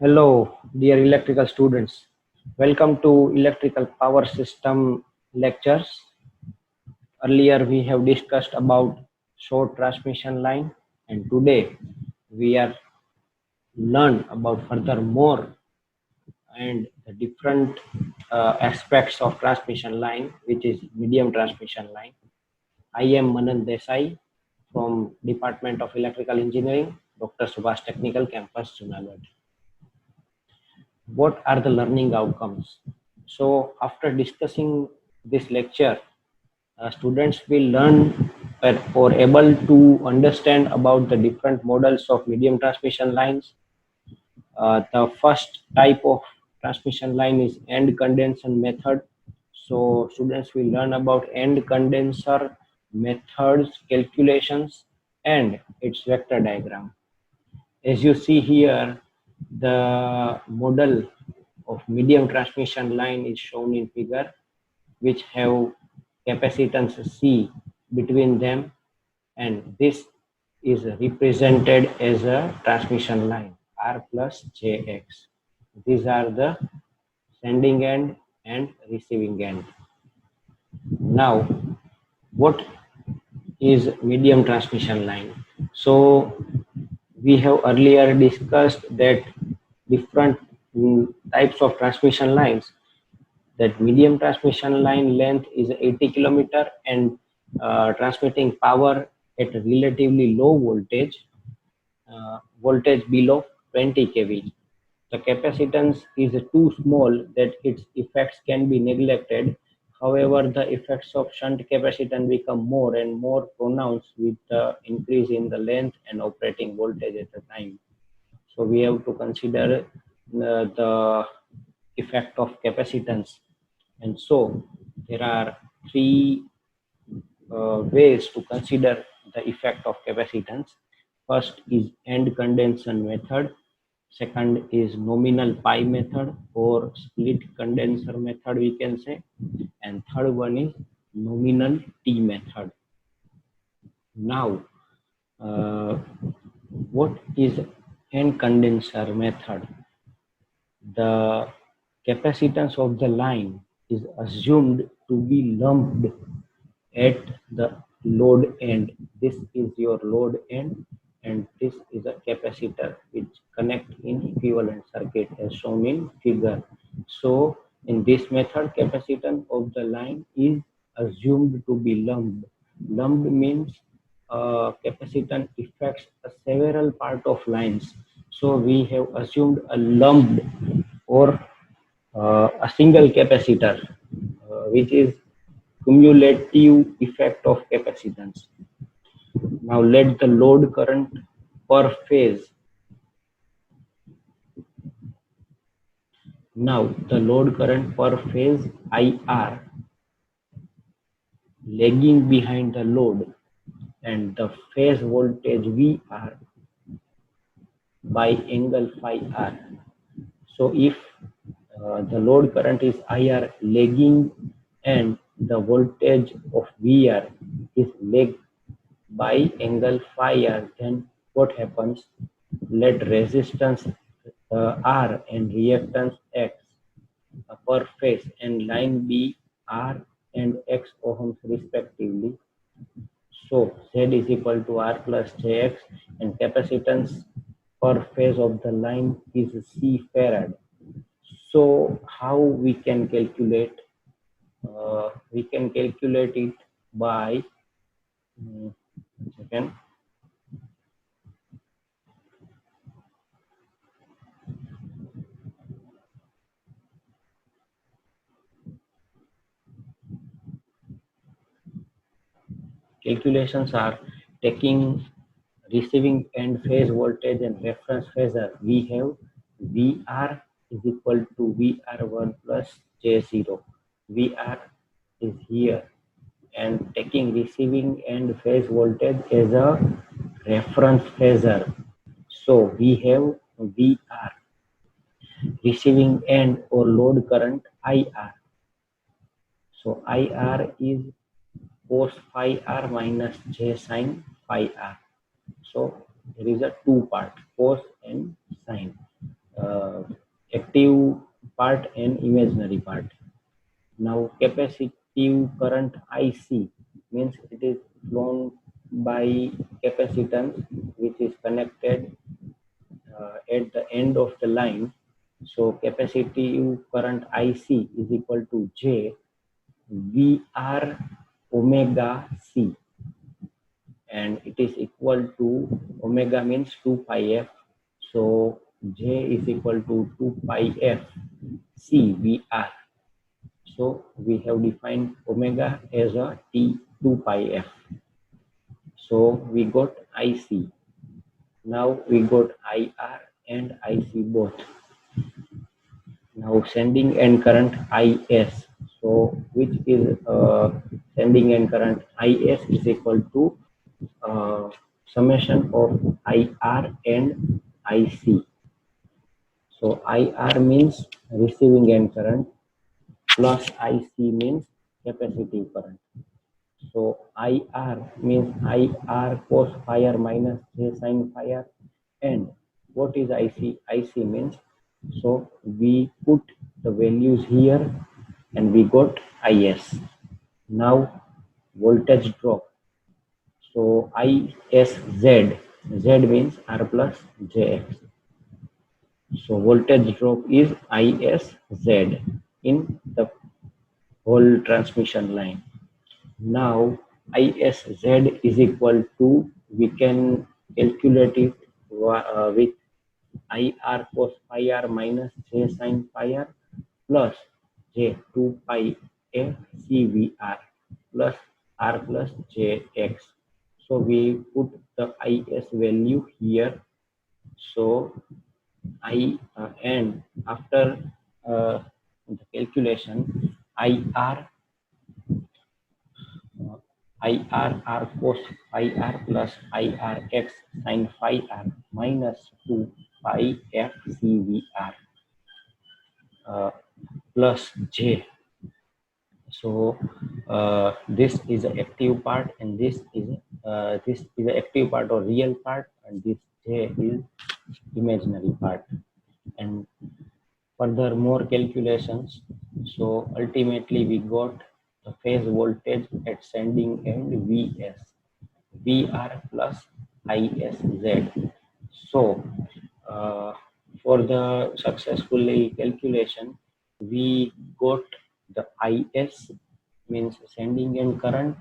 Hello, dear electrical students. Welcome to electrical power system lectures. Earlier we have discussed about short transmission line, and today we are learn about further more and the different aspects of transmission line, which is medium transmission line. I am Manan Desai from Department of Electrical Engineering, Dr. Subhash Technical Campus, Junagadh. What are the learning outcomes? So after discussing this lecture, students will learn or able to understand about the different models of medium transmission lines. The first type of transmission line is end condenser method. So students will learn about end condenser methods, calculations, and its vector diagram. As you see here, the model of medium transmission line is shown in figure, which have capacitance C between them, and this is represented as a transmission line R plus JX. These are the sending end and receiving end. Now, what is medium transmission line? So we have earlier discussed that different types of transmission lines, that medium transmission line length is 80 kilometer and transmitting power at a relatively low voltage below 20 kV. The capacitance is too small that its effects can be neglected. However, the effects of shunt capacitance become more and more pronounced with the increase in the length and operating voltage at the time. So we have to consider the effect of capacitance. And so there are three ways to consider the effect of capacitance. First is end condenser method. Second is nominal pi method or split condenser method, we can say. And third one is nominal T method. Now, what is end condenser method? The capacitance of the line is assumed to be lumped at the load end. This is your load end, and this is a capacitor which connect in equivalent circuit as shown in figure. So in this method, capacitance of the line is assumed to be lumped. Lumped means capacitance affects several part of lines. So we have assumed a lumped or a single capacitor, which is cumulative effect of capacitance. Now let the load current per phase. Now the load current per phase IR lagging behind the load and the phase voltage VR by angle phi R. So if the load current is IR lagging and the voltage of VR is lagged by angle phi R, then what happens? Let resistance R and reactance X per phase and line be R and X ohms respectively. So Z is equal to R plus JX, and capacitance per phase of the line is C farad. So how we can calculate? We can calculate it by second. Calculations are taking receiving end phase voltage and reference phasor. We have VR is equal to VR1 plus J0. VR is here, and taking receiving end phase voltage as a reference phasor. So we have VR, receiving end or load current IR. So IR is cos phi R minus J sin phi R. So there is a two part, cos and sin. active part and imaginary part. Now capacitive current IC means it is flown by capacitance which is connected at the end of the line. So capacitive current IC is equal to J VR omega C, and it is equal to omega means 2 pi f. So J is equal to 2 pi f C VR. So we have defined omega as a T 2 pi f. So we got IC. Now we got IR and IC both. Now sending end current IS. So which is sending end current IS is equal to summation of IR and IC. So IR means receiving end current plus IC means capacitive current. So IR means IR cos phi r minus J sin phi r. And what is IC? IC means, so we put the values here and we got IS. Now voltage drop. So ISZ, Z means R plus JX. So voltage drop is ISZ in the whole transmission line. Now ISZ is equal to, we can calculate it with IR cos phi r minus J sin phi r plus J 2 pi F CVR plus R plus JX. So we put the IS value here. So and after the calculation, IR IRR cos phi r plus IRX sin phi r minus 2 pi F CVR plus J. So this is the active part, and this is the active part or real part, and this J is imaginary part. And further more calculations. So ultimately we got the phase voltage at sending end Vs, VR plus ISZ. So for the successfully calculation, we got the IS means sending end current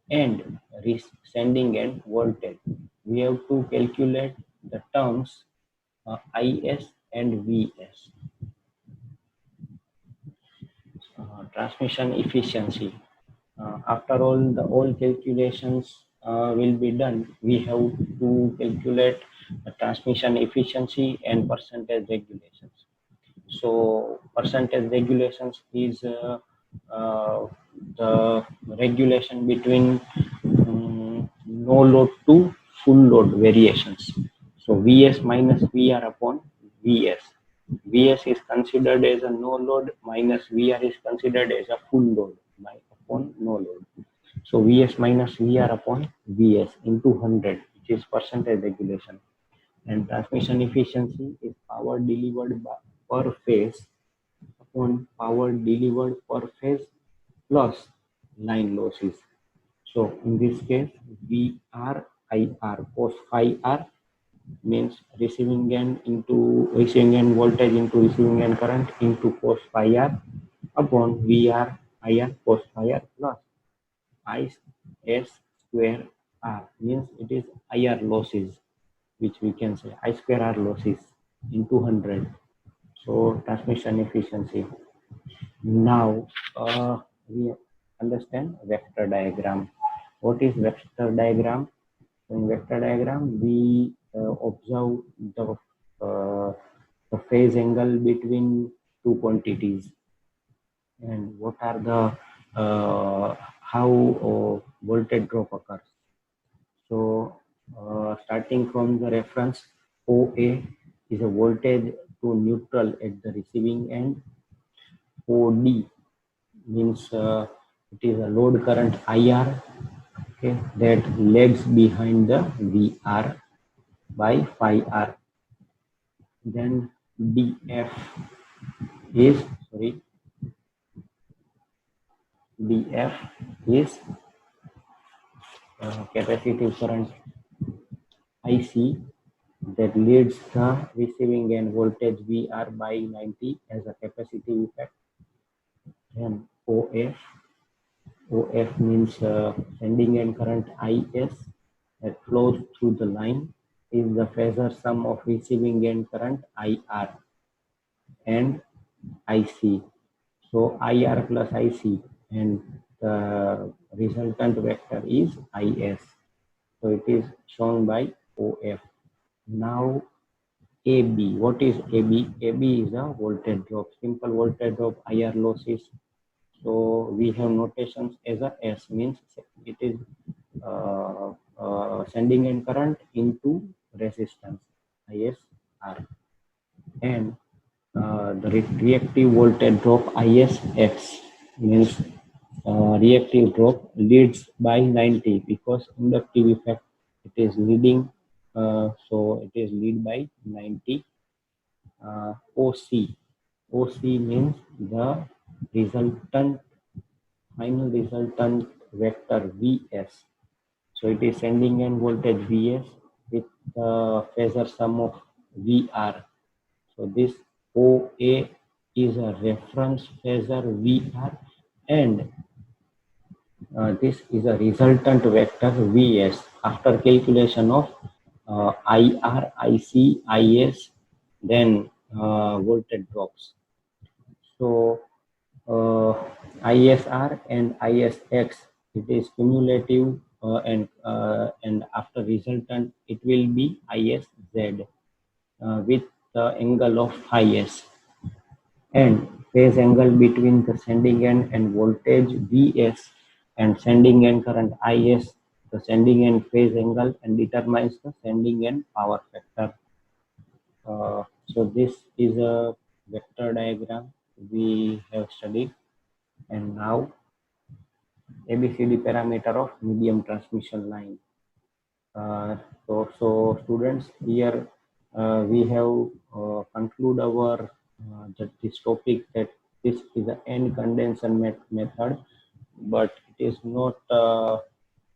and sending end voltage. We have to calculate the terms IS and Vs. Transmission efficiency. After all calculations will be done, we have to calculate the transmission efficiency and percentage regulations. So percentage regulations is the regulation between no load to full load variations. So Vs minus Vr upon Vs. Vs is considered as a no load minus Vr is considered as a full load upon no load. So Vs minus Vr upon Vs into 100, which is percentage regulation. And transmission efficiency is power delivered per phase upon power delivered per phase plus line losses. So in this case, VR IR cos phi r means receiving end voltage into receiving end current into cos phi r upon VR IR cos phi r plus I S square R means it is IR losses, which we can say I square R losses into 100. So transmission efficiency. Now we understand vector diagram. What is vector diagram? In vector diagram, we observe the phase angle between two quantities, and what are the how voltage drop occurs. So starting from the reference, OA is a voltage to neutral at the receiving end. OD means it is a load current IR, okay, that lags behind the VR by phi r. Then df is sorry df is capacitive current IC that leads the receiving end voltage VR by 90 as a capacitive effect. Then OF means sending end current IS that flows through the line is the phasor sum of receiving end current IR and IC. So IR plus IC and the resultant vector is IS. So it is shown by OF. Now AB. What is AB? AB is a voltage drop. Simple voltage drop, IR losses. So we have notations as a S means it is sending end current into resistance ISR, and the reactive voltage drop ISX means reactive drop leads by 90 because inductive effect it is leading, so it is lead by 90. OC. OC means the resultant final resultant vector Vs. So it is sending end voltage Vs with the phasor sum of Vr. So this OA is a reference phasor Vr, and this is a resultant vector Vs after calculation of IR, IC, IS, then voltage drops. So ISR and ISX, it is cumulative, and after resultant it will be ISZ with the angle of IS, and phase angle between the sending end and voltage Vs and sending end current Is, the sending end phase angle, and determines the sending end power factor. So this is a vector diagram we have studied, and now ABCD parameter of medium transmission line. So students, here we have conclude our this topic that this is an end condenser method, but it is not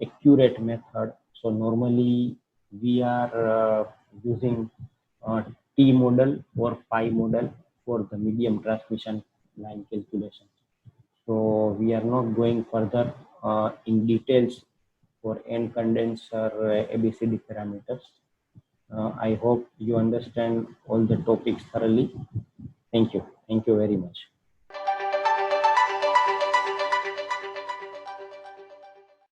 accurate method. So normally we are using T model or pi model for the medium transmission line calculation. So we are not going further in details for end condenser ABCD parameters. I hope you understand all the topics thoroughly. Thank you. Thank you very much.